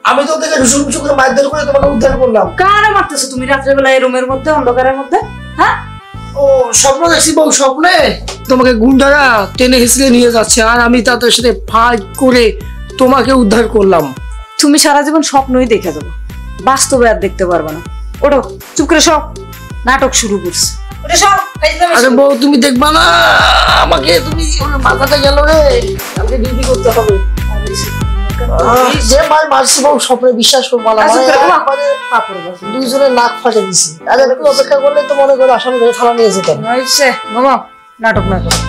আমি তো দেখে ঢুসুমুসু করে মারধর করে তোমাকে উদ্ধার করলাম। কারে মারতেছো তুমি রাতের বেলা এই রুমের মধ্যে অন্ধকারের মধ্যে? হ্যাঁ ও স্বপ্ন দেখছি বউ, স্বপ্নে তোমাকে গুন্ডারা টেনে হিসড়ে নিয়ে যাচ্ছে আর আমি তাদের সাথে ফাইট করে তোমাকে উদ্ধার করলাম। তুমি সারা জীবন স্বপ্নই দেখে যাবো, বাস্তবে আর দেখতে পারবে না। ওঠো, চুপ করে সব নাটক শুরু করছে। আরে বউ তুমি দেখবা না আমাকে, তুমি মাথাটা গেল রে, আমাকে ডিউটি করতে হবে। যে মার মারছি বউ স্বপ্নে বিশ্বাস করবো না, দুইজনের নাক ফাটে দিছি। আর একটু অপেক্ষা করলে তো মনে করো আসামি ধরে থানা নিয়ে যেতাম। নাটক না করো।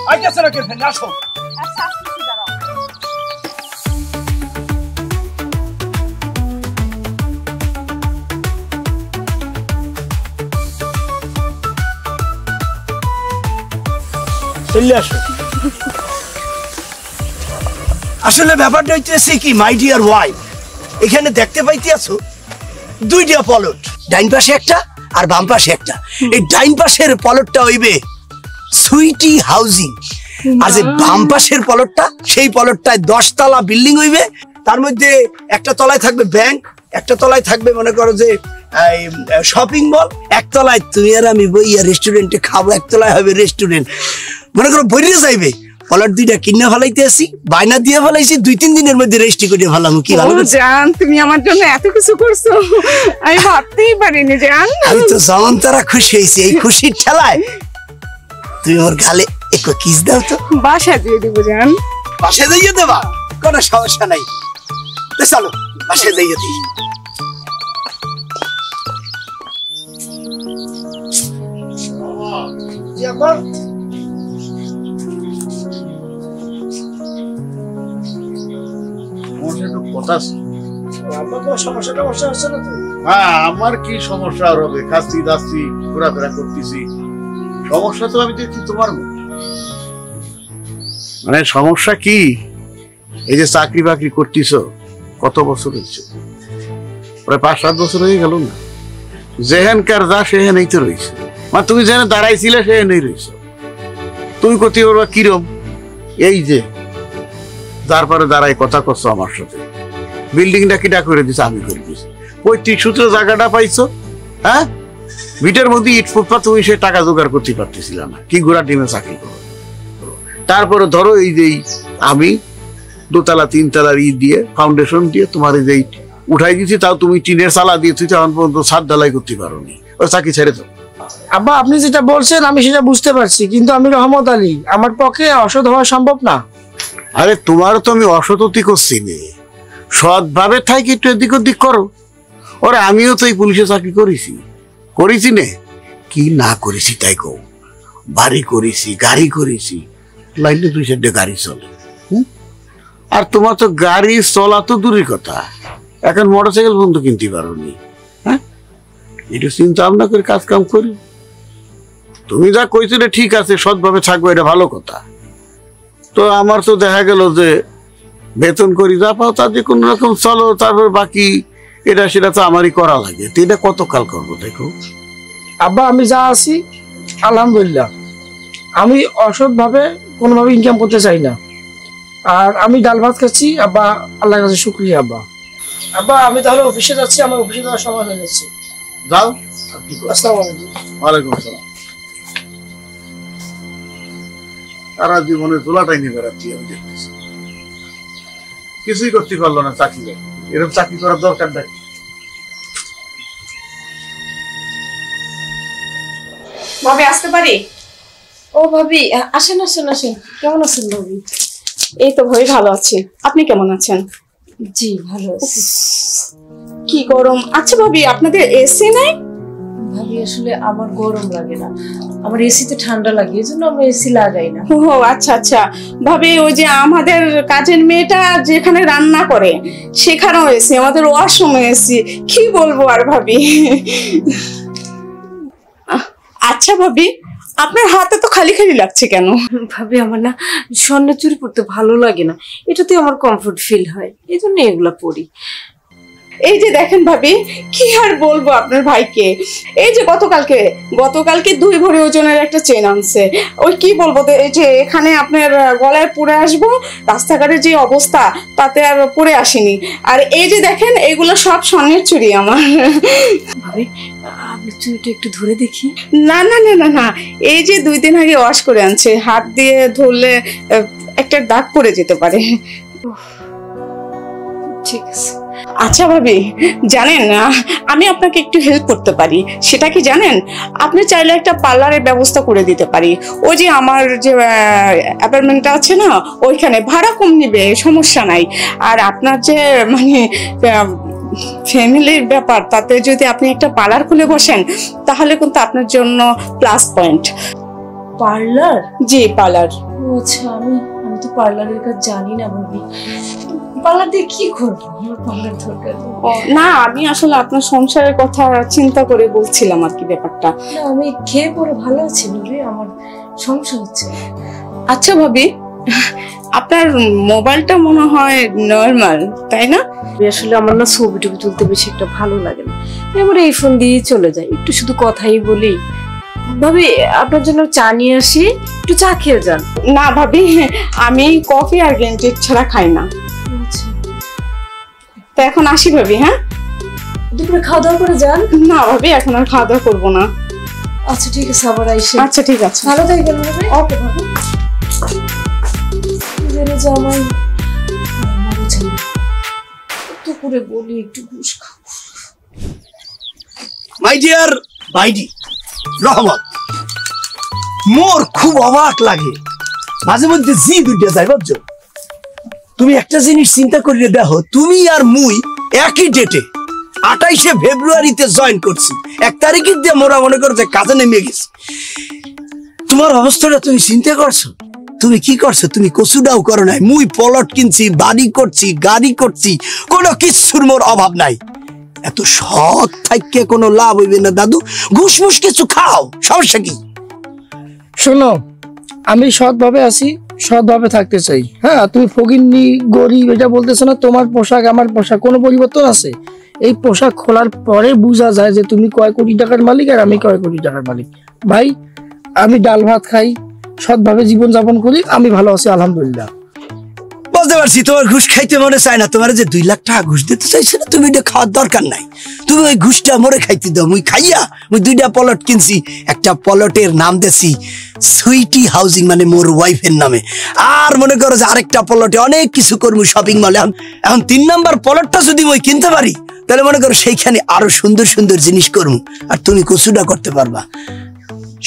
Hay que hacer aquel pedazo. আসলে ব্যাপারটা হচ্ছে কি মাই ডিয়ার ওয়াইফ, এখানে দেখতে পাইতে আছো দুইটা পলট, ডাইন পাশে একটা আর বাম পাশে একটা। এই ডাইন পাশের পলটটা হইবে সুইটি হাউজিং, আর যে বাম পাশের পলটটা সেই পলটটায় 10 তলা বিল্ডিং হইবে। তার মধ্যে একটা তলায় থাকবে ব্যাংক, একটা তলায় থাকবে মনে করো যে শপিং মল, এক তলায় তুমি আর আমি বইয়া রেস্টুরেন্টে খাবো, এক তলায় হবে রেস্টুরেন্ট। মনে করো বইরে যাইবে। পলট দুইটা কিনে ফেলাইতে আসি, বায়না দিয়ে ফেলাইছি, 2-3 দিনের মধ্যে রেস্টি করে ফেলাম। কি ভালো জান, তুমি আমার জন্য এত কিছু করছো, আমি ভাবতেই পারিনি জান। আমি তো যেমন তারা খুশি হয়েছি, এই খুশির ঠেলায় তুমি ওর গালে একটু কিস দাও তো। বাসা দিয়ে দিব জান। বাসে যাইয়ে দেবা, কোনো সমস্যা নাই। তো চলো বাসে যাইয়ে দিই। আব্বা আব্বা তোমার সমস্যাটা হচ্ছে না তো? হ্যাঁ, আমার কি সমস্যা আর হবে? খাচ্ছি দাচ্ছি, ঘোরাফেরা করতেছি, সমস্যা তো আমি দেখছি তোমার মধ্যে। মানে সমস্যা কি, এই যে চাকরি বাকরি করতেছ কত বছর হয়েছে? প্রায় 5-7 বছর হয়ে গেল না? যেহেনকার যা সেহেনই তো রয়েছে, মানে তুমি যেখানে দাঁড়াইছিলে সেহেনই রয়েছে। তুমি করতে পারবা কিরম? এই যে তারপরে দাঁড়াই কথা করছো আমার সাথে, বিল্ডিংটা কিটা করে দিছে? আমি করে দিছি। 35 সূত্রে জায়গাটা পাইছো, হ্যাঁ? ভিটের মধ্যে ইট ফুটপাত, তুমি সে টাকা জোগাড় করতে পারতেছিল না, কি ঘোড়া ডিমে চাকরি করো। তারপরে ধরো এই যে আমি 2তলা 3তলার ই দিয়ে ফাউন্ডেশন দিয়ে তোমার এই যে উঠাই দিচ্ছি, তাও তুমি টিনের চালা দিয়ে তুই এখন পর্যন্ত ছাদ ঢালাই করতে পারো নি, ওই চাকরি ছেড়ে দাও। আব্বা আপনি যেটা বলছেন আমি সেটা বুঝতে পারছি, কিন্তু আমি রহমত আলী, আমার পক্ষে অসৎ হওয়া সম্ভব না। আরে তোমারও তো আমি অসততি করছি নে, সৎভাবে থাকি একটু এদিক ওদিক করো। ওরা আমিও তো এই পুলিশে চাকরি করেছি নে, কি না করেছি তাই কও। বাড়ি করেছি, গাড়ি করেছি, লাইনে 2-4টে গাড়ি চলে। আর তোমার তো গাড়ি চলা তো দূরের কথা, এখন মোটরসাইকেল বন্ধু কিনতে পারো নি। হ্যাঁ, একটু চিন্তা ভাবনা করে কাজ কাম করি। তুমি যা কইছিলে ঠিক আছে, সৎভাবে থাকবো, এটা ভালো কথা। তো আমার তো দেখা গেল যে বেতন করি যা পাও তা দিয়ে কোন রকম চলো, তারপর বাকি এটা সেটা তো আমারই করা লাগে। তো এটা কত কাল করবো দেখো? আব্বা আমি যা আছি আলহামদুলিল্লাহ, আমি অসৎ ভাবে কোনোভাবে ইনকাম করতে চাই না, আর আমি ডাল ভাত খাচ্ছি আব্বা, আল্লাহর কাছে শুকরিয়া আব্বা। আব্বা আমি তাহলে অফিসে যাচ্ছি, আমার অফিসে যাওয়ার সময় হয়ে যাচ্ছে। যাও। আসসালামু আলাইকুম। ওয়ালাইকুম আসসালাম। সারা জীবনে তোলাটাই নিয়ে বেড়াচ্ছি, আমি দেখতেছি কিছুই করতে পারলো না। চাকরি এরকম চাকরি করার দরকার নাই। ভাবি আসতে পারি? ও ভাবি আসেন আসেন আসেন। কেমন আছেন ভাবি? এই তো ভাবি ভালো আছি, আপনি কেমন আছেন? জি ভালো আছি। কি গরম। আচ্ছা ভাবি আপনাদের এসি নাই? ভাবি আসলে আমার গরম লাগে না, আমার এসিতে ঠান্ডা লাগে, এই জন্য আমরা এসি লাগাই না। ও আচ্ছা আচ্ছা ভাবি, ওই যে আমাদের কাজের মেয়েটা যেখানে রান্না করে সেখানেও এসি, আমাদের ওয়াশরুমে এসি, কি বলবো আর ভাবি। আচ্ছা ভাবি আপনার হাতে তো খালি খালি লাগছে কেন? ভাবি আমার না স্বর্ণের চুড়ি পরতে ভালো লাগে না, এটাতে আমার কমফোর্ট ফিল হয়, এই জন্য এগুলা পরি। এই যে দেখেন ভাবি, কি আর বলবো আপনার ভাইকে, এই যে গতকালকে 2 ভরি ওজনের একটা চেন আনছে। ওই কি বলবো, এই যে এখানে আপনার গলায় পরে আসবো, রাস্তাঘাটের যে অবস্থা তাতে আর পরে আসিনি। আর এই যে দেখেন এগুলো সব স্বর্ণের চুড়ি আমার। ভাবি আপনি চুড়িটা একটু ধরে দেখি। না না না না না, এই যে 2 দিন আগে ওয়াশ করে আনছে, হাত দিয়ে ধরলে একটা দাগ পড়ে যেতে পারে। ঠিক আছে। আচ্ছা ভাবি জানেন না, আমি আপনাকে একটু হেল্প করতে পারি, সেটা কি জানেন? আপনি চাইলে একটা পার্লারের ব্যবস্থা করে দিতে পারি। ওই যে আমার যে অ্যাপার্টমেন্টটা আছে না, ওইখানে ভাড়া কম নিবে, সমস্যা নাই। আর আপনার যে মানে ফ্যামিলির ব্যাপার, তাতে যদি আপনি একটা পার্লার খুলে বসেন তাহলে কিন্তু আপনার জন্য প্লাস পয়েন্ট। পার্লার? জি পার্লার। আচ্ছা আমি তো পার্লারের কাজ জানি না ভাবি, পার্লার দিয়ে কি করবো? আমার পার্লার দরকার না, আমি আসলে আপনার সংসারের কথা চিন্তা করে বলছিলাম আর কি ব্যাপারটা। না, আমি খেয়ে পরে ভালো আছি ভাবি, আমার সমস্যা হচ্ছে। আচ্ছা ভাবি আপনার মোবাইলটা মনে হয় নরমাল, তাই না? আসলে আমার না ছবি টবি তুলতে বেশি একটা ভালো লাগে না, এবার এই ফোন দিয়ে চলে যায়, একটু শুধু কথাই বলি। ভাবি আপনার জন্য চা নিয়ে আসি, একটু চা খেয়ে যান। না ভাবি, আমি কফি আর গ্রিন টি ছাড়া খাই না। তো এখন আসি ভাবি। হ্যাঁ দুপুরে খাওয়া দাওয়া করে যান। না ভাবি এখন আর খাওয়া দাওয়া করবো না। আচ্ছা ঠিক আছে, আবার আইসে। আচ্ছা ঠিক আছে, ভালো থাকবেন ভাবি। ওকে ভাবি। জামাই দুপুরে বলি একটু ঘুষ খাও। মাই ডিয়ার ভাইডি রহমত, মোর খুব অবাক লাগে মাঝে মধ্যে জি দুইটা যায় বুঝছো, তুমি একটা জিনিস চিন্তা করিয়ে দেখো, তুমি আর মুই একই ডেটে 28শে ফেব্রুয়ারিতে জয়েন করছি, 1 তারিখে দিয়ে মোরা মনে করো যে কাজে নেমে গেছি। তোমার অবস্থাটা তুমি চিন্তা করছো? তুমি কি করছো? তুমি কচুডাও করো নাই, মুই পলট কিনছি, বাড়ি করছি, গাড়ি করছি, কোনো কিছুর মোর অভাব নাই। এত সৎ থাইকে কোনো লাভ হইবে না দাদু, ঘুষ মুস কিছু খাও, সমস্যা কি? শোনো, আমি সৎভাবে আছি, সৎভাবে থাকতে চাই। হ্যাঁ, তুমি ফকিন্নি গরিব এটা বলতেছো না। তোমার পোশাক আমার পোশাক কোনো পরিবর্তন আছে? এই পোশাক খোলার পরে বোঝা যায় যে তুমি কয় কোটি টাকার মালিক আর আমি কয় কোটি টাকার মালিক। ভাই, আমি ডাল ভাত খাই, সৎভাবে জীবন যাপন করি, আমি ভালো আছি আলহামদুলিল্লাহ। বুঝতে পারছি তোমার ঘুষ খাইতে মনে চায় না। তোমার যে 2 লাখ টাকা ঘুষ দিতে চাইছে না, তুমি এটা খাওয়ার দরকার নাই। তুমি ওই ঘুষটা মরে খাইতে দাও। মুই খাইয়া মুই 2টা প্লট কিনছি, একটা প্লটের নাম দিয়েছি সুইটি হাউজিং, মানে মোর ওয়াইফের নামে। আর মনে করো যে আরেকটা প্লটে অনেক কিছু করবো শপিং মলে। এখন 3 নাম্বার প্লটটা যদি মই কিনতে পারি, তাহলে মনে করো সেইখানে আরো সুন্দর সুন্দর জিনিস করবো, আর তুমি কচুটা করতে পারবা।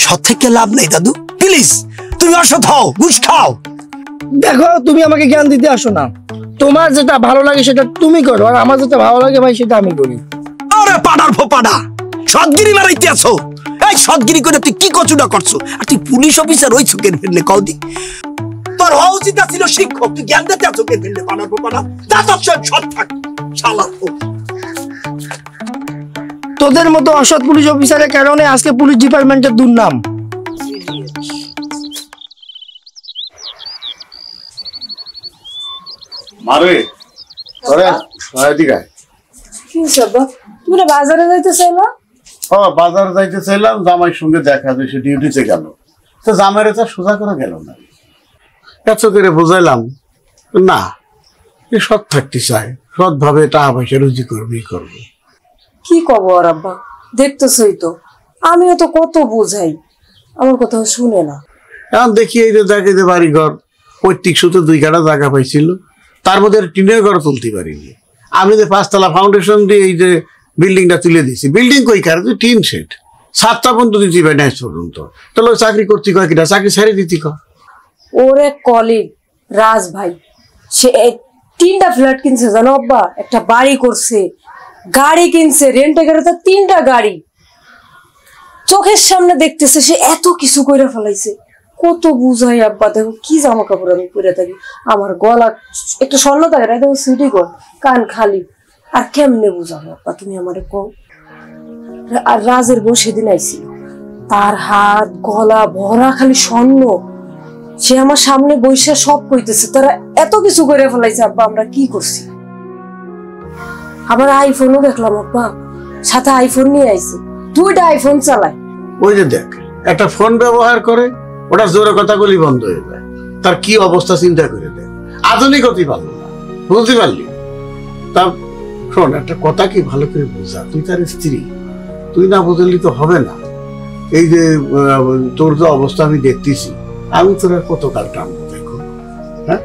সৎ থেকে লাভ নাই দাদু, প্লিজ তুমি অসৎ হও, ঘুষ খাও। দেখো, তুমি আমাকে জ্ঞান দিতে আসো না। তোমার যেটা ভালো লাগে সেটা তুমি করো, আর আমার যেটা ভালো লাগে ভাই সেটা আমি করি। আরে পাড়ার ফোপাড়া, সৎগিরি মারাইতে আছো? এই সৎগিরি করে তুই কি কচুটা করছো? আর তুই পুলিশ অফিসার ওই চোখের ফেললে কদি? তোর হওয়া উচিত ছিল শিক্ষক, তুই জ্ঞান দিতে আছো চোখের ফেললে পাড়ার ফোপাড়া। তা তো সৎ থাক শালা। তোদের মতো অসৎ পুলিশ অফিসারের কারণে আজকে পুলিশ ডিপার্টমেন্টের দুর্নাম। মারে তোরে এদিকে কি সব তোমরা বাজারে যাইতে চাইলা? বাজার যাইতে চাইলাম, জামাইয়ের সঙ্গে দেখা যায়, সে ডিউটিতে গেল। তো জামাইয়ের তো সোজা করে গেল না, এত করে বুঝাইলাম না, সৎ থাকতে চায়, সৎভাবে টাকা পয়সা রুজি করবে। কি কব আর আব্বা, দেখতেছই তো, আমিও তো কত বোঝাই, আমার কথা শুনে না। এখন দেখি এই যে দেখে যে বাড়ি ঘর পৈতৃক সূত্রে 2 কাঠা জায়গা পাইছিল, তার মধ্যে টিনের ঘর তুলতে পারিনি। আমি যে 5তলা ফাউন্ডেশন দিয়ে এই যে বিল্ডিংটা তুলে দিয়েছি, বিল্ডিং কই কার টিন সেট, 7টা পর্যন্ত দিচ্ছি ভাই, নাই পর্যন্ত। তাহলে ওই চাকরি করতে কয় কিনা, চাকরি ছেড়ে দিতি কয়। ওরে কলিগ রাজ ভাই, সে 3টা ফ্ল্যাট কিনছে জানো আব্বা, একটা বাড়ি করছে, গাড়ি কিনছে, রেন্টে করে তো 3টা গাড়ি, চোখের সামনে দেখতেছে, সে এত কিছু করে ফেলাইছে। কত বুঝাই আব্বা, দেখো কি জামা কাপড় আমি পরে থাকি, আমার গলা একটা স্বর্ণ থাকে না, দেখো সিটি গোল, কান খালি, আর কেমনে বুঝাবো আব্বা তুমি আমারে কও। আর রাজের বউ সেদিন আইছিল, তার হাত গলা ভরা খালি স্বর্ণ, সে আমার সামনে বসে সব কইতেছে তারা এত কিছু করে ফেলাইছে আব্বা, আমরা কি করছি। আবার আইফোনও দেখলাম আব্বা, সাথে আইফোন নিয়ে আইছে, 2টা আইফোন চালায়। ওই যে দেখ, একটা ফোন ব্যবহার করে, ওটা জোরে কথাগুলি বন্ধ হয়ে যায়, তার কি অবস্থা চিন্তা করে দেয়। আধুনিক হতে পারলো না, বুঝতে পারলি? তা শোন, একটা কথা কি ভালো করে বোঝা, তুই তার স্ত্রী, তুই না বুঝলি তো হবে না। এই যে তোর যে অবস্থা আমি দেখতেছি, আমি তোর আর কত কাল টানবো দেখো। হ্যাঁ,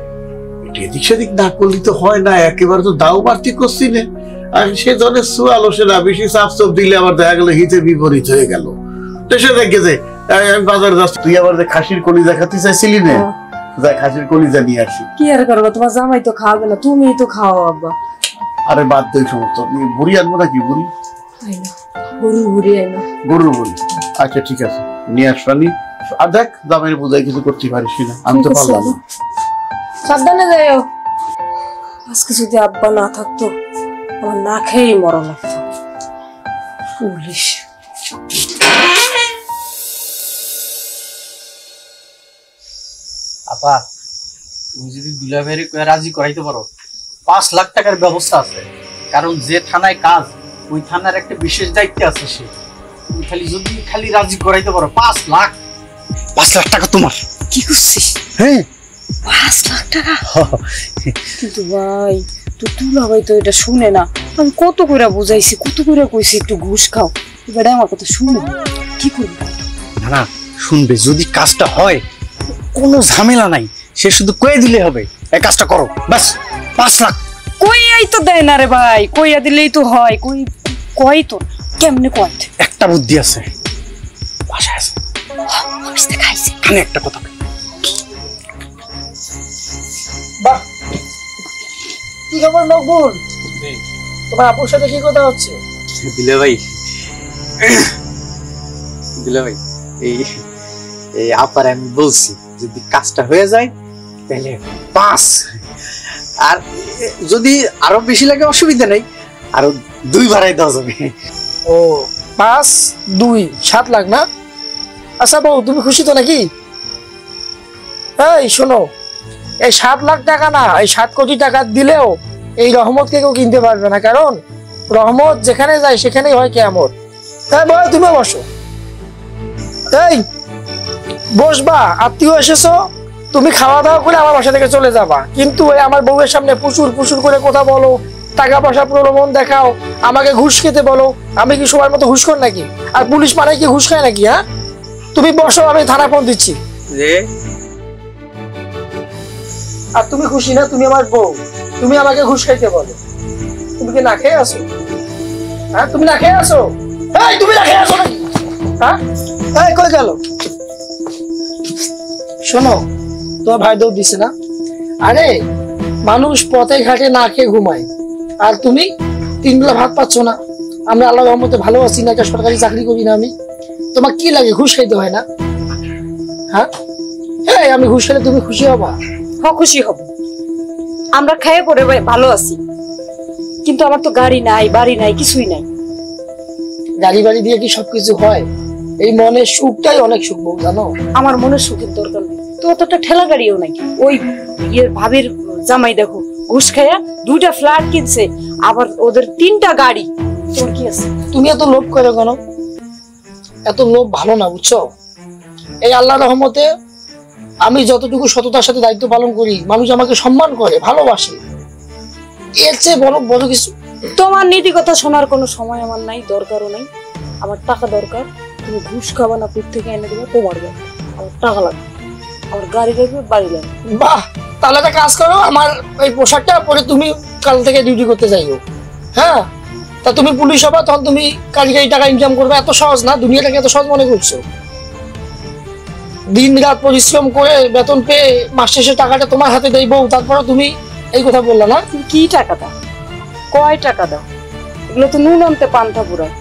এদিক সেদিক না করলি তো হয় না, একেবারে তো দাও বাড়তি করছি না। আর সে ধরনের সুয়ালো সে না, বেশি চাপ চোপ দিলে আবার দেখা গেল হিতে বিপরীত হয়ে গেল। তো সে দেখে যে আমি বাজারে যাচ্ছি, তুই আবার যে খাসির কলিজা খাতে চাইছিলি না, যাই খাসির কলিজা নিয়ে আসি। কি আর করবো, তোমার জামাই তো খাওয়াবে না, তুমি তো খাও আব্বা। আরে বাদ দই সমস্ত, বুড়ি আনবো নাকি? বুড়ি গরুর বুড়ি আইনা, গরুর বুড়ি, আচ্ছা ঠিক আছে নিয়ে আসবানি। আর দেখ দামের বোঝাই কিছু করতে পারিস না, আমি তো পারলাম না। সাবধানে যাইও। আজকে যদি আব্বা না থাকতো, আমার না খেয়েই মরা লাগতো। পুলিশ আপা, তুমি যদি দুলাভাইয়ের রাজি করাইতে পারো, 5 লাখ টাকার ব্যবস্থা আছে। কারণ যে থানায় কাজ, ওই থানার একটা বিশেষ দায়িত্ব আছে সে। তুমি খালি রাজি করাইতে পারো, 5 লাখ। 5 লাখ টাকা তোমার। কি করছিস? হ্যাঁ, 5 লাখ টাকা। কিন্তু ভাই, তুলা ভাই তো এটা শুনে না। আমি কত করে বুঝাইছি, কত করে কইছি একটু ঘুষ খাও, এবারে আমার কথা শুনে না। কি করবো? না না, শুনবে, যদি কাজটা হয় কোনো ঝামেলা নাই, সে শুধু কয়ে দিলে হবে এই কাজটা করো, বাস 5 লাখ। কইয়াই তো দেয় না রে ভাই, কইয়া দিলেই তো হয়, কই তো কেমনে কয়? একটা বুদ্ধি আছে, বাসায় আছে, অফিস থেকে আইছে। কানে একটা কথা। খবর নকবুল? তোমার আপুর সাথে কি কথা হচ্ছে? দিলে ভাই, দিলে ভাই, এই এই আপার আমি বলছি যদি কাজটা হয়ে যায় তাহলে 5, আর যদি আরো বেশি লাগে অসুবিধা নেই, আরো 2 বাড়াই দেওয়া যাবে। ও 5, 2, 7 লাখ না? আচ্ছা বউ, তুমি খুশি তো নাকি? এই শোনো, এই 7 লাখ টাকা না, এই 7 কোটি টাকা দিলেও এই রহমতকে কেউ কিনতে পারবে না, কারণ রহমত যেখানে যায় সেখানেই হয় কিয়ামত। হ্যাঁ বউ, তুমি বসো। এই বসবা, আত্মীয় এসেছো, তুমি খাওয়া দাওয়া করে আমার বাসা থেকে চলে যাবা, কিন্তু এই আমার বউয়ের সামনে প্রচুর প্রচুর করে কথা বলো, টাকা পয়সা প্রলোভন দেখাও, আমাকে ঘুষ খেতে বলো। আমি কি সবার মতো ঘুষ কর নাকি? আর পুলিশ মানে কি ঘুষ খায় নাকি? হ্যাঁ, তুমি বসো, আমি থানা ফোন দিচ্ছি। আর তুমি খুশি না? তুমি আমার বউ, তুমি আমাকে ঘুষ খাইতে বলো। তুমি কি না খেয়ে আসো? হ্যাঁ, তুমি না খেয়ে আসো? এই তুমি না খেয়ে আসো নাকি? হ্যাঁ, এই কই গেল? শোনো, তোমার ভাই দৌড় দিছে না? আরে মানুষ পথে ঘাটে না খেয়ে ঘুমায়, আর তুমি 3 বেলা ভাত পাচ্ছ না। আমরা আল্লাহর রহমতে ভালো আছি না, একটা সরকারি চাকরি করি না আমি। তোমার কি লাগে, ঘুষ খাইতে হয় না? হ্যাঁ, এই আমি ঘুষ খেলে তুমি খুশি হবা? খুশি হব, আমরা খাইয়ে পড়ে ভালো আছি, কিন্তু আমার তো গাড়ি নাই, বাড়ি নাই, কিছুই নাই। গাড়ি বাড়ি দিয়ে কি সবকিছু হয়? এই মনের সুখটাই অনেক সুখ বউ, জানো? আমার মনের সুখের দরকার নেই তো, অতটা ঠেলা গাড়িও নাই। ওই ভাবির জামাই দেখো ঘুষ খাইয়া 2টা ফ্ল্যাট কিনছে, আবার ওদের 3টা গাড়ি। তোর কি আছে? তুমি এত লোভ করো কেন? এত লোভ ভালো না, বুঝছো? এই আল্লাহর রহমতে আমি যতটুকু সততার সাথে দায়িত্ব পালন করি, মানুষ আমাকে সম্মান করে, ভালোবাসে। এর চেয়ে বড় বড় কিছু। তোমার নীতি কথা শোনার কোনো সময় আমার নাই, দরকারও নাই। আমার টাকা দরকার, তুমি ঘুষ খাবা না, কোথা থেকে এনে দেবে তোমার ব্যাপার। আমার টাকা লাগবে, আমার গাড়ি লাগবে, বাড়ি লাগবে। বাহ, তাহলে একটা কাজ করো, আমার এই পোশাকটা পরে তুমি কাল থেকে ডিউটি করতে যাইও। হ্যাঁ, তা তুমি পুলিশ হবা, তখন তুমি কারি টাকা ইনকাম করবে। এত সহজ না, দুনিয়াটাকে এত সহজ মনে করছো? দিন রাত পরিশ্রম করে বেতন পেয়ে মাস শেষে টাকাটা তোমার হাতে দেই বউ, তারপরে তুমি এই কথা বললা না? তুমি কি টাকা দাও? কয় টাকা দাও? এগুলো তো নুন আনতে পান্তা পুরায়।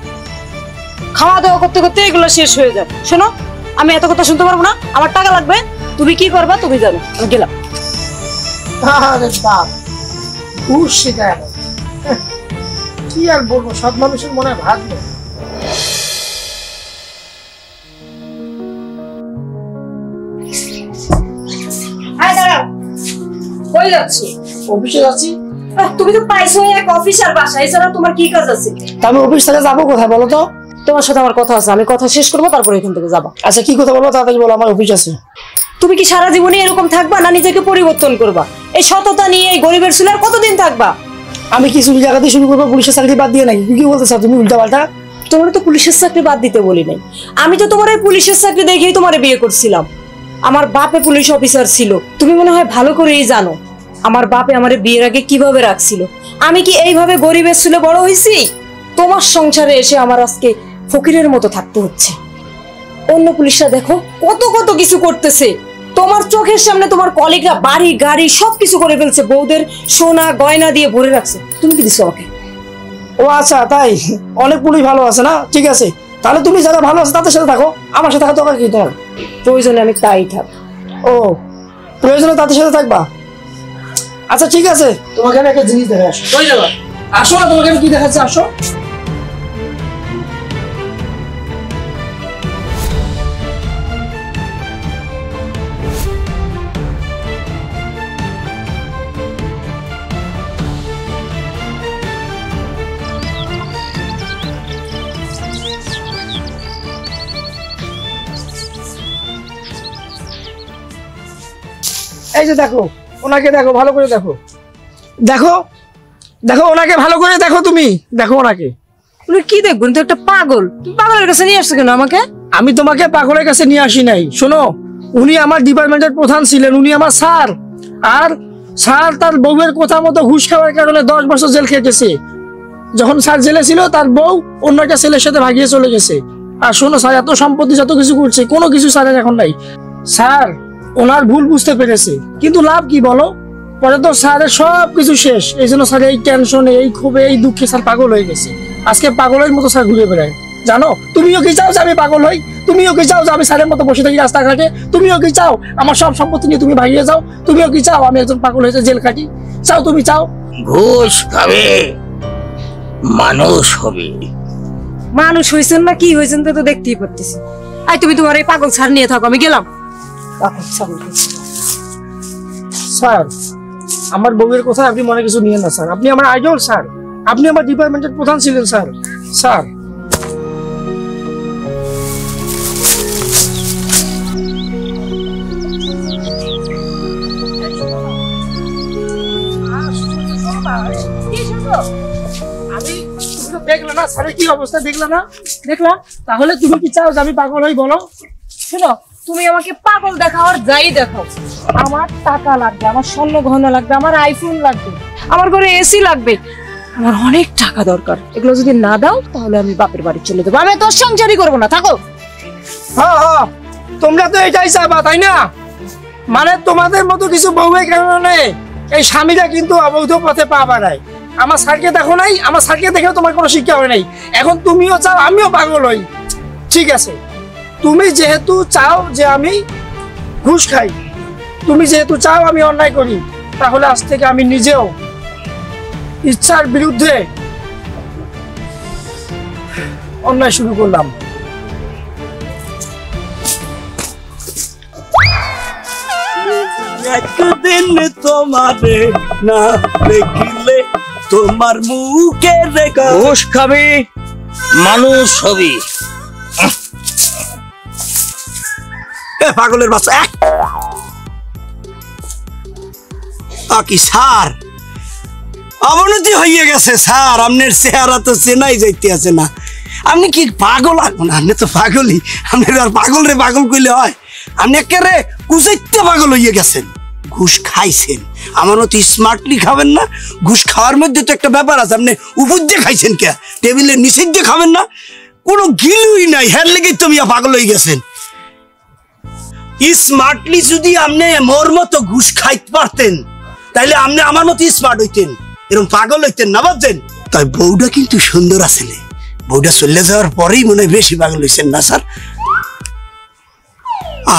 খাওয়া দাওয়া করতে করতে এগুলো শেষ হয়ে যায়। শোনো, আমি এত কথা শুনতে পারবো না, আমার টাকা লাগবে। তুমি কি করবা তুমি জানো, আমি গেলাম। আরে বাপ, ঘুষ শেখায় না। কি আর বলবো, সব মানুষের মনে ভাগ নেই। কই যাচ্ছি? অফিসে যাচ্ছি। তুমি তো পাইছো এক অফিসার বাসা, এছাড়া তোমার কি কাজ আছে? তা আমি অফিস থেকে যাবো কোথায় বলো তো? তোমার সাথে আমার কথা আছে, আমি কথা শেষ করবো, তারপরে এখান থেকে যাবা। আচ্ছা কি কথা বলবো, তাড়াতাড়ি বলো, আমার অফিস আছে। তুমি কি সারা জীবনে এরকম থাকবা, না নিজেকে পরিবর্তন করবা? এই সততা নিয়ে এই গরিবের চুলে আর কতদিন থাকবা? আমি কি চুরি জায়গাতে শুরু করবো পুলিশের চাকরি বাদ দিয়ে নাকি? কি বলতে চাও তুমি উল্টা পাল্টা? তোমার তো পুলিশের চাকরি বাদ দিতে বলি নাই, আমি তো তোমার এই পুলিশের চাকরি দেখেই তোমার বিয়ে করছিলাম। আমার বাপে পুলিশ অফিসার ছিল, তুমি মনে হয় ভালো করেই জানো আমার বাপে আমার বিয়ের আগে কিভাবে রাখছিল। আমি কি এইভাবে গরিবের চুলে বড় হয়েছি? তোমার সংসারে এসে আমার আজকে ফকিরের মতো থাকতে হচ্ছে। অন্য পুলিশরা দেখো কত কত কিছু করতেছে, তোমার চোখের সামনে তোমার কলিগরা বাড়ি গাড়ি সবকিছু করে ফেলছে, বউদের সোনা গয়না দিয়ে ভরে রাখছে। তুমি কি দিছো আমাকে? ও আচ্ছা, তাই? অনেক পুলিশ ভালো আছে না? ঠিক আছে, তাহলে তুমি যারা ভালো আছে তাদের সাথে থাকো, আমার সাথে থাকা দরকার কি তোমার? প্রয়োজনে আমি তাই থাক। ও, প্রয়োজনে তাদের সাথে থাকবা? আচ্ছা ঠিক আছে, তোমাকে আমি একটা জিনিস দেখে আসো। কই যাবা? আসো না, তোমাকে আমি কি দেখাচ্ছি, আসো। এই যে দেখো, ওনাকে দেখো, ভালো করে দেখো, দেখো দেখো ওনাকে ভালো করে দেখো, তুমি দেখো ওনাকে। তুমি কি দেখবেন? তো একটা পাগল, তুমি পাগলের কাছে নিয়ে আসছো কেন আমাকে? আমি তোমাকে পাগলের কাছে নিয়ে আসি নাই। শোনো, উনি আমার ডিপার্টমেন্টের প্রধান ছিলেন, উনি আমার স্যার। আর স্যার তার বউয়ের কথা মতো ঘুষ খাওয়ার কারণে 10 বছর জেল খেটেছে। যখন স্যার জেলে ছিল, তার বউ অন্য একটা ছেলের সাথে ভাগিয়ে চলে গেছে। আর শোনো, স্যার এত সম্পত্তি যত কিছু করছে, কোনো কিছু স্যারের এখন নাই। স্যার ওনার ভুল বুঝতে পেরেছে, কিন্তু লাভ কি বলো? পরে তো স্যারের সব কিছু শেষ, এই জন্য স্যার এই টেনশনে, এই ক্ষোভে, এই দুঃখে স্যার পাগল হয়ে গেছে। আজকে পাগলের মতো স্যার ঘুরে বেড়ায়। জানো, তুমিও কি চাও যে আমি পাগল হই? তুমিও কি চাও যে আমি স্যারের মতো বসে থাকি রাস্তাঘাটে? তুমিও কি চাও আমার সব সম্পত্তি নিয়ে তুমি ভাগিয়ে যাও? তুমিও কি চাও আমি একজন পাগল হয়েছে জেল কাটি? চাও? তুমি চাও? ঘুষ খাবে মানুষ হবে। মানুষ হয়েছেন না কি হয়েছেন তো দেখতেই পারতেছি। আই তুমি তোমার এই পাগল ছাড় নিয়ে থাকো, আমি গেলাম। পাগল ছাড় স্যার, আমার বউয়ের কথা আপনি মনে কিছু নিয়েন না স্যার। আপনি আমার আইডল স্যার, আপনি আমার ডিপার্টমেন্টের প্রধান ছিলেন স্যার। স্যার আমি দেখলে না স্যারের কি অবস্থা, দেখলে না? দেখলা? তাহলে তুমি কি চাও যে আমি পাগল হই বলো? শোনো, তুমি আমাকে পাগল দেখাও আর যাই দেখাও, আমার টাকা লাগবে, আমার স্বর্ণ গহনা লাগবে, আমার আইফোন লাগবে, আমার ঘরে এসি লাগবে, আমার অনেক টাকা দরকার। এগুলো যদি না দাও তাহলে আমি বাপের বাড়ি চলে যাবো, আমি তোর সংসারই করবো না, থাকো। হ্যাঁ হ্যাঁ, তোমরা তো এটাই চাবা তাই না? মানে তোমাদের মতো কিছু বউয়ের কারণে এই স্বামীরা কিন্তু অবৈধ পথে পা বাড়ায়। আমার স্যারকে দেখো নাই, আমার স্যারকে দেখে তোমার কোনো শিক্ষা হয় নাই। এখন তুমিও চাও আমিও পাগল হই, ঠিক আছে? তুমি যেহেতু চাও যে আমি ঘুষ খাই, তুমি যেহেতু চাও আমি অন্যায় করি, তাহলে আজ থেকে আমি নিজেও ইচ্ছার বিরুদ্ধে অন্যায় শুরু করলাম। একদিন তোমারে না দেখিলে তোমার মুখে দেখা। ঘুষ খাবি মানুষ হবি। পাগলের বাচ্চা কি স্যার, অবনতি হয়ে গেছে স্যার। আপনার চেহারা তো চেনাই যাইতে আছে না। আপনি কি পাগল? আপনি তো পাগলই। আপনি আর পাগল রে পাগল কইলে হয়? আপনি একেবারে কুচাইতে পাগল হইয়া গেছেন। ঘুষ খাইছেন, আমার মতো স্মার্টলি খাবেন না। ঘুষ খাওয়ার মধ্যে তো একটা ব্যাপার আছে। আপনি উপর দিয়ে খাইছেন কে? টেবিলের নিচে দিয়ে খাবেন না? কোনো গিলুই নাই, হ্যার লেগেই তো মিয়া পাগল হয়ে গেছেন। স্মার্টলি যদি আপনি মোর মতো ঘুষ খাইতে পারতেন তাইলে আপনি আমার মতো স্মার্ট হইতেন, এরকম পাগল হইতেন না, বুঝছেন? তাই বউটা কিন্তু সুন্দর আছে, বউটা চলে যাওয়ার পরেই মনে হয় বেশি পাগল হইছেন না স্যার?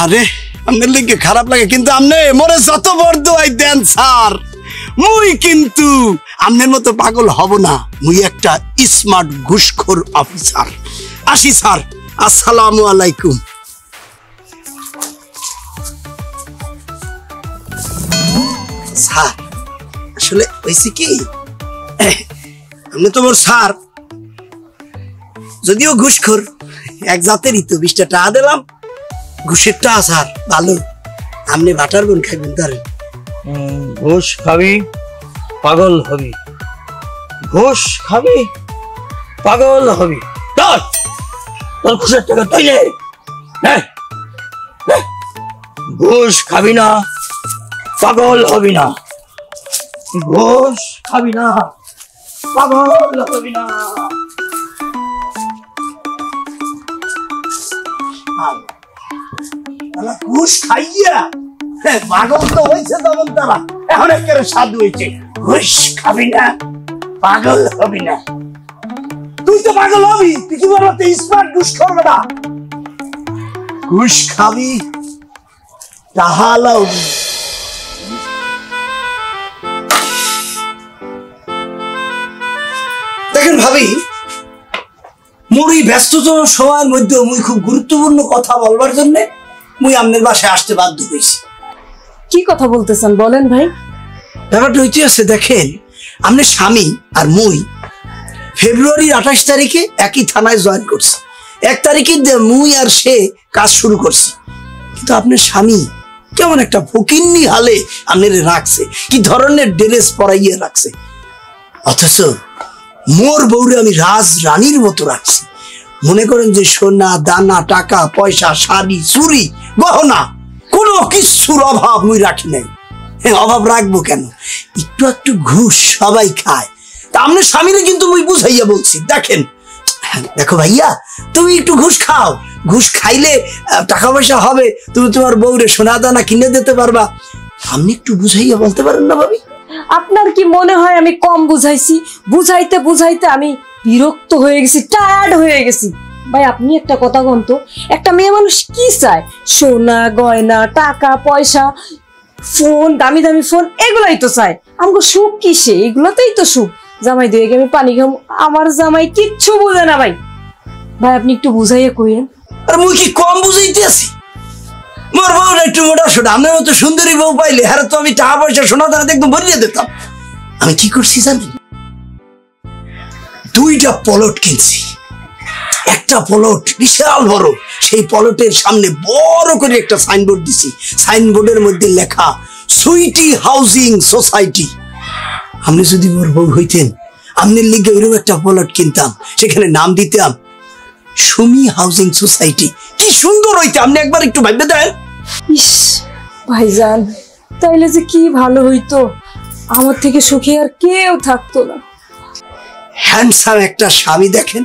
আরে আপনার লিখে খারাপ লাগে, কিন্তু আপনি মরে যত বড় দোয়াই দেন স্যার, মুই কিন্তু আপনার মতো পাগল হব না। মুই একটা স্মার্ট ঘুষখোর অফিসার। আসি স্যার, আসসালামু আলাইকুম। স্যার আসলে হয়েছে কি, আপনি তো মোর স্যার, যদিও ঘুষখোর এক জাতেরই তো। 20টা টাকা দিলাম, ঘুষের টাকা স্যার ভালো। আপনি বাটার বোন খাইবেন? ধরেন, ঘুষ খাবি পাগল হবি, ঘুষ খাবি পাগল হবি। তোর ঘুষের টাকা তৈলে ঘুষ খাবি না পাগল হবি না, ঘুষ খাবি না পাগল হবি না। ঘুষ খাইয়া পাগল তো হয়েছে তখন তারা, এখন একেবারে সাধু হয়েছে। ঘুষ খাবি না পাগল হবি না। তুই তো পাগল হবি, তুই কি বলতে স্মার্ট ঘুষ করবে না? ঘুষ খাবি তাহলে দেখেন ভাবি, মোর এই ব্যস্ততম সময়ের মধ্যে মুই খুব গুরুত্বপূর্ণ কথা বলবার জন্য মুই আপনার বাসায় আসতে বাধ্য হয়েছি। কি কথা বলতেছেন বলেন ভাই? ব্যাপারটা হইতে আছে, দেখেন আপনার স্বামী আর মুই ফেব্রুয়ারির 28 তারিখে একই থানায় জয়েন করছি। 1 তারিখে মুই আর সে কাজ শুরু করছি, কিন্তু আপনার স্বামী কেমন একটা ফকিন্নি হালে আপনার রাখছে, কি ধরনের ড্রেস পরাইয়ে রাখছে। অথচ মোর বউরে আমি রাজ রানীর মতো রাখছি। মনে করেন যে সোনা দানা টাকা পয়সা শাড়ি চুরি গহনা কোনো কিছুর অভাব মুই রাখি নাই। হ্যাঁ, অভাব রাখবো কেন? একটু একটু ঘুষ সবাই খায়। তা আপনার স্বামীরে কিন্তু মুই বুঝাইয়া বলছি, দেখেন দেখো ভাইয়া, তুমি একটু ঘুষ খাও, ঘুষ খাইলে টাকা পয়সা হবে, তুমি তোমার বউরে সোনা দানা কিনে দিতে পারবা। আপনি একটু বুঝাইয়া বলতে পারেন না ভাবি? আপনার কি মনে হয় আমি কম বুঝাইছি? বুঝাইতে বুঝাইতে আমি বিরক্ত হয়ে গেছি, টায়ার্ড হয়ে গেছি। ভাই আপনি একটা কথা বলুন তো, একটা মেয়ে মানুষ কি চায়? সোনা গয়না, টাকা পয়সা, ফোন, দামি দামি ফোন, এগুলাই তো চায়। আমাকে সুখ কিসে? এগুলোতেই তো সুখ। জামাই দিয়ে আমি পানি খাবো, আমার জামাই কিচ্ছু বোঝে না ভাই। ভাই আপনি একটু বুঝাইয়া কইেন। আর মুই কি কম বুঝাইতে আছি? মোর বউ একটু মোটা সোটা, আপনার মতো সুন্দরী বউ পাইলে হারে তো আমি টাকা পয়সা সোনা দানা একদম ভরিয়ে দিতাম। আমি কি করছি জানেন? 2টা প্লট কিনছি। একটা প্লট বিশাল বড়, সেই প্লটের সামনে বড় করে একটা সাইনবোর্ড দিছি। সাইনবোর্ডের মধ্যে লেখা সুইটি হাউজিং সোসাইটি। আপনি যদি মোর বউ হইতেন, আপনার লিগে ওইরকম একটা প্লট কিনতাম, সেখানে নাম দিতাম সুমি হাউজিং সোসাইটি। কি সুন্দর হইতে, আপনি একবার একটু ভাববে দেন। ইস ভাইজান, তাইলে যে কি ভালো হইতো, আমার থেকে সুখী আর কেউ থাকতো না। হ্যান্ডসাম একটা স্বামী দেখেন,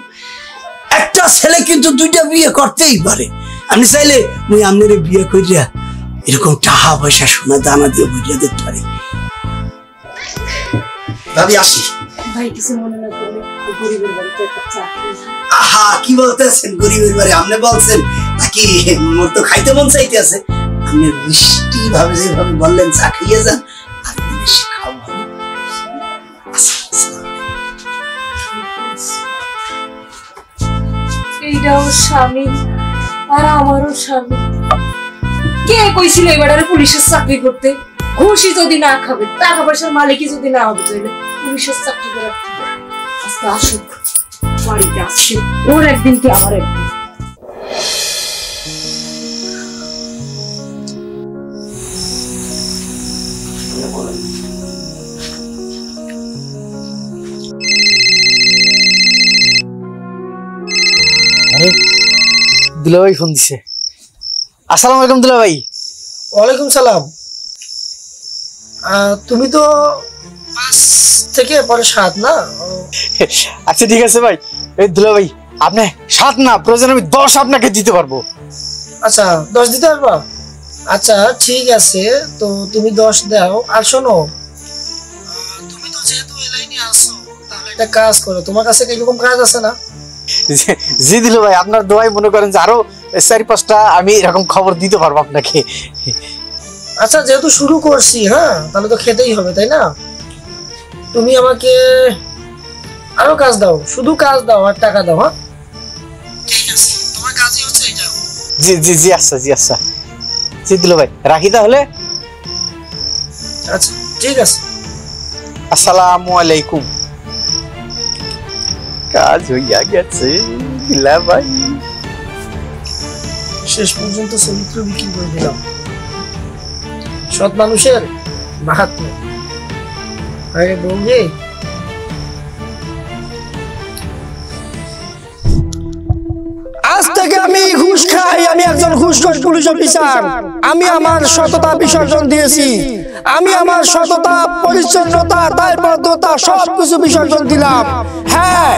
একটা ছেলে কিন্তু 2টা বিয়ে করতেই পারে। আমি চাইলে মুই আপনার বিয়ে করিয়া এরকম টাকা পয়সা সোনা দানা দিয়ে ভরিয়া দিতে পারি। ভাবি আসি। ভাই কিছু মনে না করলে, গরিবের বাড়িতে একটা চাকরি। আহা কি বলতেছেন গরিবের বাড়ি? আপনি বলছেন নাকি মোর তো খাইতে মন চাইতে আছে। আপনি মিষ্টি ভাবে যেভাবে বললেন চা খাইয়ে যান, আর বেশি খাও ভাবি। এইটাও স্বামী আর আমারও স্বামী। কে কইছিল এবারে পুলিশের চাকরি করতে? ঘুষি যদি না খাবে, টাকা পয়সার মালিকই যদি না হবে, তাহলে পুলিশের চাকরি করার কি? আজকে আসুক, বাড়িতে আসছে, ওর একদিন কি আমার একদিন। দুলাভাই ফোন দিছে। আসসালামু আলাইকুম দুলাভাই। ওয়ালাইকুম সালাম। তুমি তো 5 থেকে পরে 7 না? আচ্ছা ঠিক আছে ভাই। এই দুলাভাই আপনি 7 না, প্রয়োজন আমি 10 আপনাকে দিতে পারবো। আচ্ছা 10 দিতে পারবা? আচ্ছা ঠিক আছে, তো তুমি 10 দাও। আর শোনো, তুমি তো যেহেতু এই লাইনে আসো, তাহলে একটা কাজ করো, তোমার কাছে কি এরকম কাজ আছে না? জি দুলাভাই, আপনার দোয়াই মনে করেন যে আরো 4-5টা আমি এরকম খবর দিতে পারবো আপনাকে। আচ্ছা যেহেতু শুরু করছি, হ্যাঁ তাহলে তো খেতেই হবে, তাই না? তুমি আমাকে আরো কাজ দাও, শুধু কাজ দাও আর টাকা দাও। হ্যাঁ ঠিক আছে, তোমার কাজই হচ্ছে এটা। জি জি জি আচ্ছা জি আচ্ছা জি দুলাভাই, রাখি তাহলে। আচ্ছা ঠিক আছে। আসসালামু আলাইকুম। কাজ হইয়া গেছে দুলাভাই। শেষ পর্যন্ত চরিত্র বিক্রি করে দিলাম। সৎ মানুষের মাহাত্ম্য। আরে বউরে, আজ থেকে আমি ঘুষ খাই, আমি একজন ঘুষখোর পুলিশ অফিসার। আমি আমার সততা বিসর্জন দিয়েছি, আমি আমার সততা, পরিচ্ছন্নতা, দায়বদ্ধতা সবকিছু বিসর্জন দিলাম। হ্যাঁ,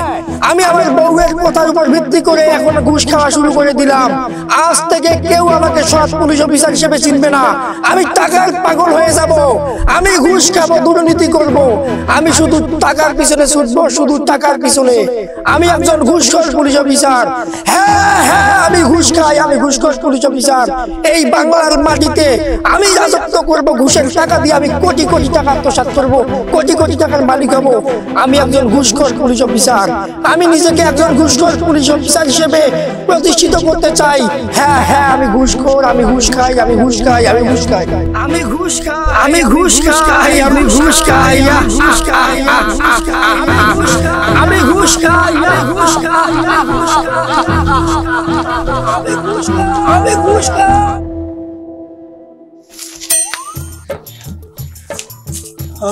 আমি আমার বউয়ের কথার উপর ভিত্তি করে এখন ঘুষ খাওয়া শুরু করে দিলাম। আজ থেকে কেউ আমাকে সৎ পুলিশ অফিসার হিসেবে চিনবে না। আমি টাকার পাগল হয়ে যাব, আমি ঘুষ খাবো, দুর্নীতি করব, আমি শুধু টাকার পিছনে ছুটবো, শুধু টাকার পিছনে। আমি একজন ঘুষখোর পুলিশ অফিসার। হ্যাঁ হ্যাঁ, আমি ঘুষ খাই, আমি ঘুষখোর পুলিশ অফিসার। এই বাংলার মাটিতে আমি রাজত্ব করব, ঘুষের টাকা দিয়ে আমি কোটি কোটি টাকা আত্মসাৎ করব, কোটি কোটি টাকার মালিক হব। আমি একজন ঘুষখোর পুলিশ অফিসার। আমি নিজেকে একজন ঘুষখোর পুলিশ অফিসার হিসেবে প্রতিষ্ঠিত করতে চাই। হ্যাঁ হ্যাঁ, আমি ঘুষখোর, আমি ঘুষ খাই, আমি ঘুষ খাই, আমি ঘুষ খাই, আমি ঘুষ খাই, আমি ঘুষ খাই, আমি ঘুষ খাই, আমি ঘুষ খাই, আমি ঘুষ খাই, আমি ঘুষ খাই।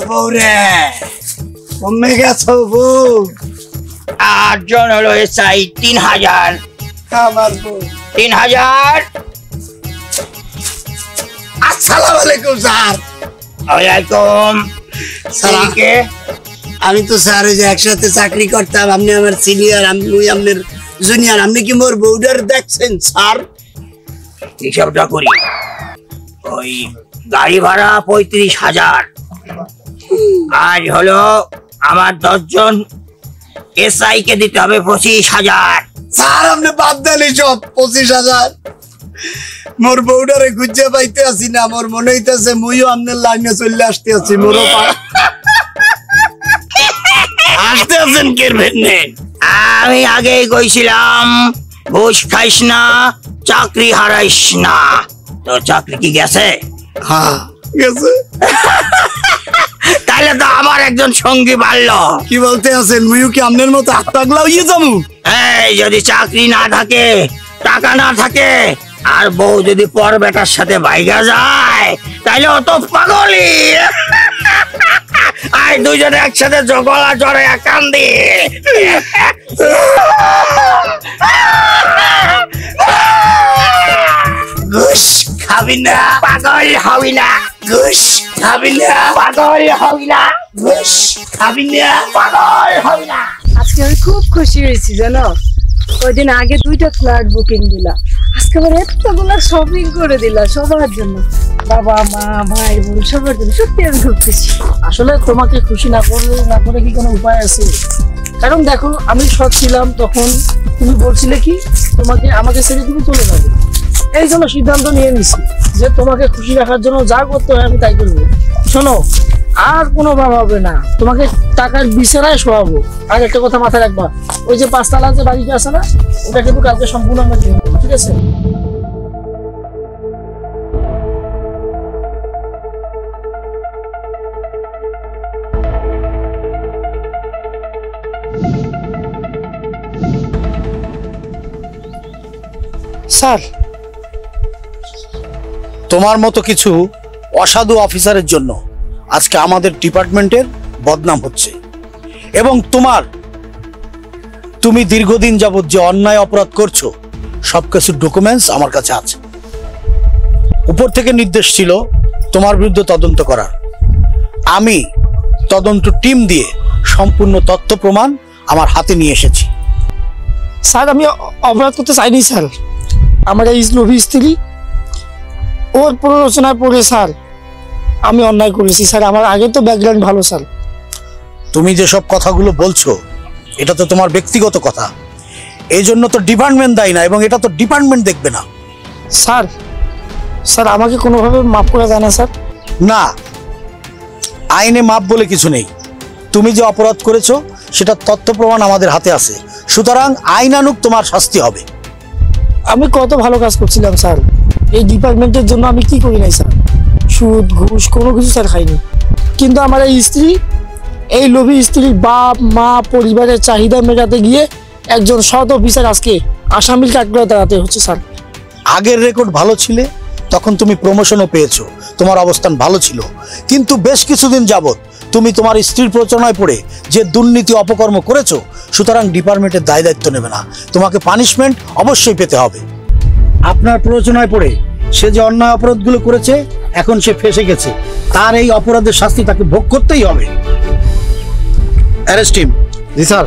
বউরে কমে গেছো বউ? 8 জন হলো এসআই, 3000। আমার বউ 3000। আসসালামু আলাইকুম স্যার। ওয়ালাইকুম। সালাম। কে? আমি তো স্যার ওই যে একসাথে চাকরি করতাম, আপনি আমার সিনিয়র, আমি আপনার জুনিয়র। আপনি কি মোর বউডার দেখছেন স্যার? হিসাবটা করি। ওই গাড়ি ভাড়া 35,000। আর হলো আমার 10 জন এসআই কে দিতে হবে 25,000। স্যার আপনি বাদ দেন সব 25,000। মোর বউডারে খুঁজে পাইতে আসি না, মোর মনে হইতেছে মুইও আপনার লাইনে চলে আসতে আছি। মোরও আসতে আছেন কেরবেন? আমি আগেই কইছিলাম ঘুষ খাইস না, চাকরি হারাইস না। তো চাকরি কি গেছে? হ্যাঁ গেছে। তাহলে তো আমার একজন সঙ্গী বাড়লো। কি বলতে আছেন? মুইও কি আপনার মতো হাত পাগলা হইয়ে যাবো? এই যদি চাকরি না থাকে, টাকা না থাকে, আর বউ যদি পর বেটার সাথে বাইগা যায়, তাইলে অত পাগলি। আর দুজনে একসাথে জগলা জড়ে কান্দি। ঘুষ খাবি না, পাগল হবি না। ঘুষ খাবি না, পাগল হবি না। ঘুষ খাবি না, পাগল হবি না। আজকে আমি খুব খুশি হয়েছি জানো, ওই দিন আগে 2টা ফ্ল্যাট বুকিং দিলা, আজকে আবার এতগুলো শপিং করে দিলা সবার জন্য, বাবা মা ভাই বোন সবার জন্য। সত্যি আমি খুব খুশি। আসলে তোমাকে খুশি না করে কি কোনো উপায় আছে? কারণ দেখো আমি সৎ ছিলাম, তখন তুমি বলছিলে কি আমাকে ছেড়ে তুমি চলে যাবে। এই জন্য সিদ্ধান্ত নিয়ে নিছি যে তোমাকে খুশি রাখার জন্য যা করতে হয় আমি তাই করবো। শোনো, আর কোনো ভাব হবে না, তোমাকে টাকার বিছানায় শোয়াবো। আর একটা কথা মাথায় রাখবা, ওই যে 5 তলা যে বাড়িটা আছে না, ওটা কিন্তু কালকে সম্পূর্ণ আমরা কিনে দেবো, ঠিক আছে? স্যার, তোমার মতো কিছু অসাধু অফিসারের জন্য আজকে আমাদের ডিপার্টমেন্টের বদনাম হচ্ছে, এবং তুমি দীর্ঘদিন যাবত যে অন্যায় অপরাধ করছো সবকিছু ডকুমেন্টস আমার কাছে আছে। উপর থেকে নির্দেশ ছিল তোমার বিরুদ্ধে তদন্ত করার। আমি তদন্ত টিম দিয়ে সম্পূর্ণ তথ্য প্রমাণ আমার হাতে নিয়ে এসেছি। স্যার আমি অপরাধ করতে চাইনি স্যার। আমার এই লোভী স্ত্রী, ওর প্ররোচনায় পড়ে স্যার আমি অন্যায় করেছি স্যার। আমার আগে তো ব্যাকগ্রাউন্ড ভালো স্যার। তুমি যেসব কথাগুলো বলছো এটা তো তোমার ব্যক্তিগত কথা, এই জন্য তো ডিপার্টমেন্ট দায়ী না, এবং এটা তো ডিপার্টমেন্ট দেখবে না। স্যার স্যার আমাকে কোনোভাবে মাফ করে দেয় না স্যার? না, আইনে মাপ বলে কিছু নেই। তুমি যে অপরাধ করেছো সেটা তথ্য প্রমাণ আমাদের হাতে আছে, সুতরাং আইনানুগ তোমার শাস্তি হবে। আমি কত ভালো কাজ করছিলাম স্যার, এই ডিপার্টমেন্টের জন্য আমি কি করি নাই স্যার? সুদ ঘুষ কোনো কিছু স্যার খাইনি, কিন্তু আমার এই স্ত্রী, এই লোভী স্ত্রীর বাপ মা পরিবারের চাহিদা মেটাতে গিয়ে একজন সৎ অফিসার আজকে আসামির কাঠগড়ায় দাঁড়াতে হচ্ছে স্যার। আগের রেকর্ড ভালো ছিলে, তখন তুমি প্রমোশনও পেয়েছো, তোমার অবস্থান ভালো ছিল, কিন্তু বেশ কিছুদিন যাবত তুমি তোমার স্ত্রীর প্ররোচনায় পড়ে যে দুর্নীতি অপকর্ম করেছো, সুতরাং ডিপার্টমেন্টের দায় দায়িত্ব নেবে না, তোমাকে পানিশমেন্ট অবশ্যই পেতে হবে। আপনার প্ররোচনায় পড়ে সে যে অন্যায় অপরাধগুলো করেছে, এখন সে ফেঁসে গেছে, তার এই অপরাধের শাস্তি তাকে ভোগ করতেই হবে। Arrest him. জি স্যার।